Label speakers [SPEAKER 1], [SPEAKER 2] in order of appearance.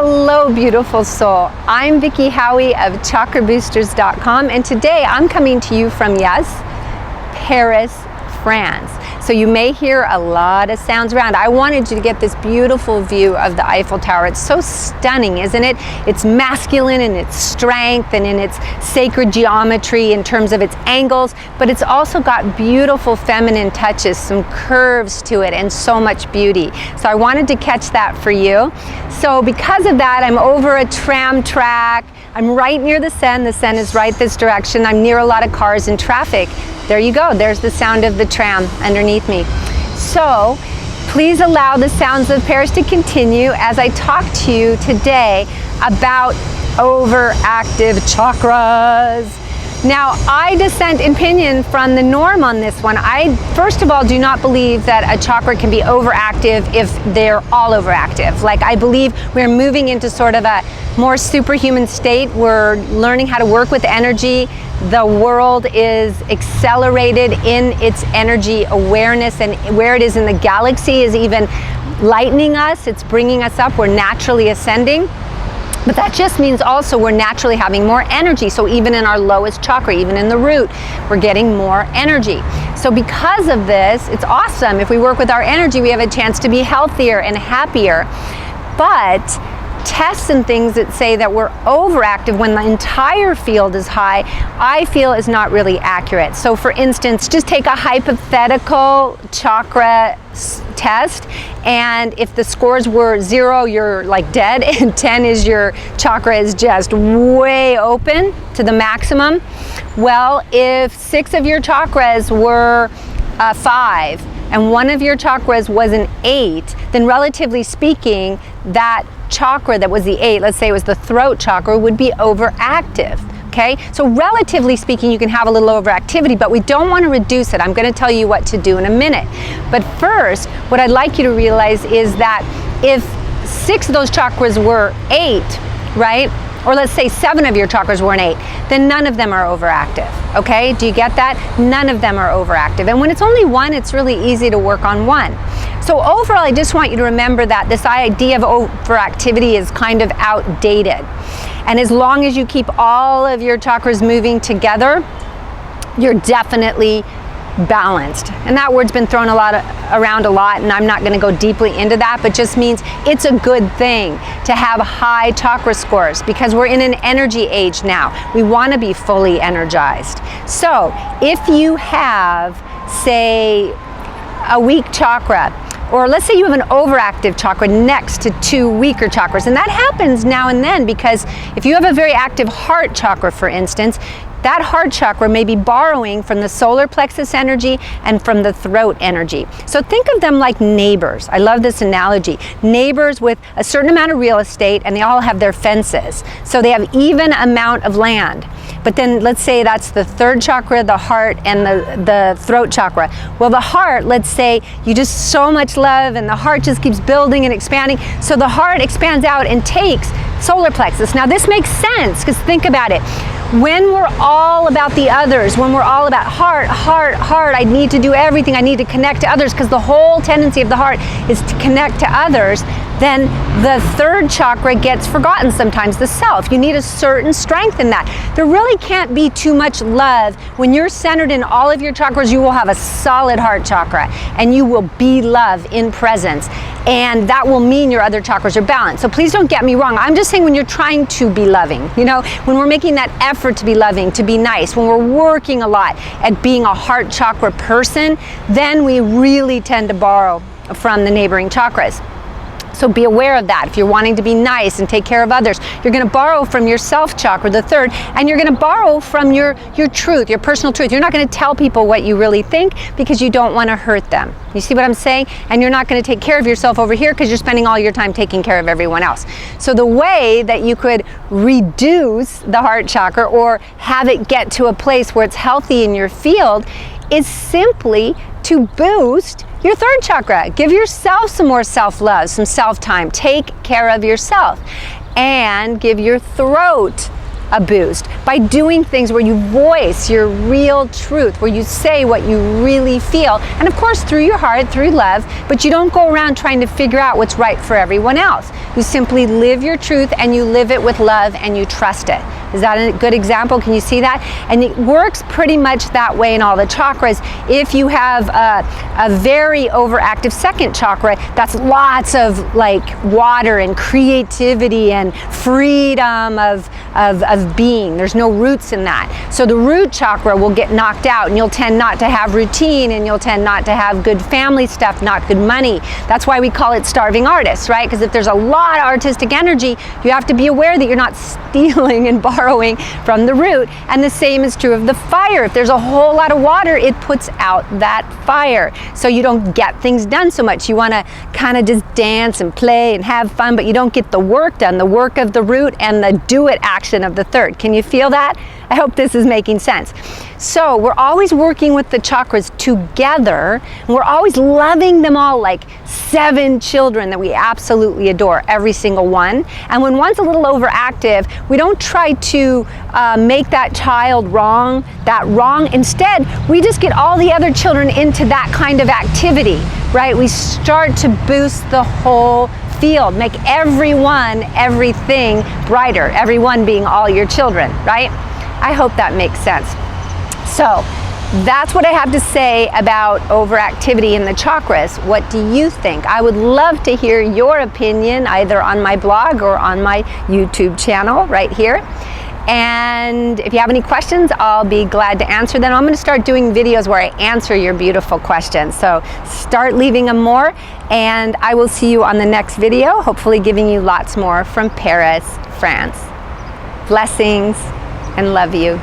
[SPEAKER 1] Hello, beautiful soul. I'm Vicki Howie of ChakraBoosters.com, and today I'm coming to you from, yes, Paris, France. So you may hear a lot of sounds around. I wanted you to get this beautiful view of the Eiffel Tower. It's so stunning, isn't it? It's masculine in its strength and in its sacred geometry in terms of its angles, but it's also got beautiful feminine touches, some curves to it, and so much beauty. So I wanted to catch that for you. So because of that, I'm over a tram track. I'm right near the Seine. The Seine is right this direction. I'm near a lot of cars and traffic. There you go. There's the sound of the tram underneath me. So please allow the sounds of Paris to continue as I talk to you today about overactive chakras. Now, I dissent in opinion from the norm on this one. I, first of all, do not believe that a chakra can be overactive if they're all overactive. Like, I believe we're moving into sort of a more superhuman state. We're learning how to work with energy. The world is accelerated in its energy awareness, and where it is in the galaxy is even lightening us. It's bringing us up. We're naturally ascending. But that just means also we're naturally having more energy. So even in our lowest chakra, even in the root, we're getting more energy. So because of this, it's awesome. If we work with our energy, we have a chance to be healthier and happier. But tests and things that say that we're overactive when the entire field is high, I feel is not really accurate. So for instance, just take a hypothetical chakra test, and if the scores were 0, you're like dead, and 10 is your chakra is just way open to the maximum. Well, if 6 of your chakras were 5 and 1 of your chakras was an 8, then relatively speaking, that chakra that was the 8, let's say it was the throat chakra, would be overactive. Okay, so relatively speaking, you can have a little overactivity, but we don't want to reduce it. I'm going to tell you what to do in a minute. But first, what I'd like you to realize is that if 6 of those chakras were 8, right? Or let's say 7 of your chakras were an 8, then none of them are overactive. Okay, do you get that? None of them are overactive. And when it's only 1, it's really easy to work on 1. So overall, I just want you to remember that this idea of overactivity is kind of outdated. And as long as you keep all of your chakras moving together, you're definitely balanced. And that word's been thrown around a lot, and I'm not going to go deeply into that, but just means it's a good thing to have high chakra scores because we're in an energy age now. We want to be fully energized. So if you have, say, a weak chakra, or let's say you have an overactive chakra next to 2 weaker chakras, and that happens now and then because if you have a very active heart chakra, for instance, that heart chakra may be borrowing from the solar plexus energy and from the throat energy. So think of them like neighbors. I love this analogy. Neighbors with a certain amount of real estate, and they all have their fences. So they have even amount of land. But then let's say that's the third chakra, the heart, and the throat chakra. Well, the heart, let's say you just so much love and the heart just keeps building and expanding. So the heart expands out and takes solar plexus. Now this makes sense because think about it. When we're all about the others, when we're all about heart, I need to do everything, I need to connect to others because the whole tendency of the heart is to connect to others, then the third chakra gets forgotten sometimes, the self. You need a certain strength in that. There really can't be too much love. When you're centered in all of your chakras, you will have a solid heart chakra and you will be love in presence. And that will mean your other chakras are balanced. So please don't get me wrong. I'm just saying when you're trying to be loving, you know, when we're making that effort to be loving, to be nice, when we're working a lot at being a heart chakra person, then we really tend to borrow from the neighboring chakras. So be aware of that. If you're wanting to be nice and take care of others, you're going to borrow from your self chakra, the third, and you're going to borrow from your truth, your personal truth. You're not going to tell people what you really think because you don't want to hurt them. You see what I'm saying? And you're not going to take care of yourself over here because you're spending all your time taking care of everyone else. So the way that you could reduce the heart chakra or have it get to a place where it's healthy in your field is simply to boost your third chakra. Give yourself some more self-love, some self-time. Take care of yourself. And give your throat a boost by doing things where you voice your real truth, where you say what you really feel. And of course, through your heart, through love, but you don't go around trying to figure out what's right for everyone else. You simply live your truth and you live it with love and you trust it. Is that a good example? Can you see that? And it works pretty much that way in all the chakras. If you have a very overactive second chakra, that's lots of like water and creativity and freedom of being. There's no roots in that. So the root chakra will get knocked out and you'll tend not to have routine and you'll tend not to have good family stuff, not good money. That's why we call it starving artists, right? Because if there's a lot of artistic energy, you have to be aware that you're not stealing and borrowing from the root. And the same is true of the fire. If there's a whole lot of water, it puts out that fire. So you don't get things done so much. You want to kind of just dance and play and have fun, but you don't get the work done, the work of the root and the do it action of the third. Can you feel that? I hope this is making sense. So we're always working with the chakras together, and we're always loving them all like 7 children that we absolutely adore, every single one. And when one's a little overactive, we don't try to make that child wrong. Instead, we just get all the other children into that kind of activity, right? We start to boost the whole field, make everyone, everything brighter, everyone being all your children, right? I hope that makes sense. So that's what I have to say about overactivity in the chakras. What do you think? I would love to hear your opinion either on my blog or on my YouTube channel right here. And if you have any questions, I'll be glad to answer them. I'm going to start doing videos where I answer your beautiful questions. So start leaving them more, and I will see you on the next video, hopefully giving you lots more from Paris, France. Blessings and love you.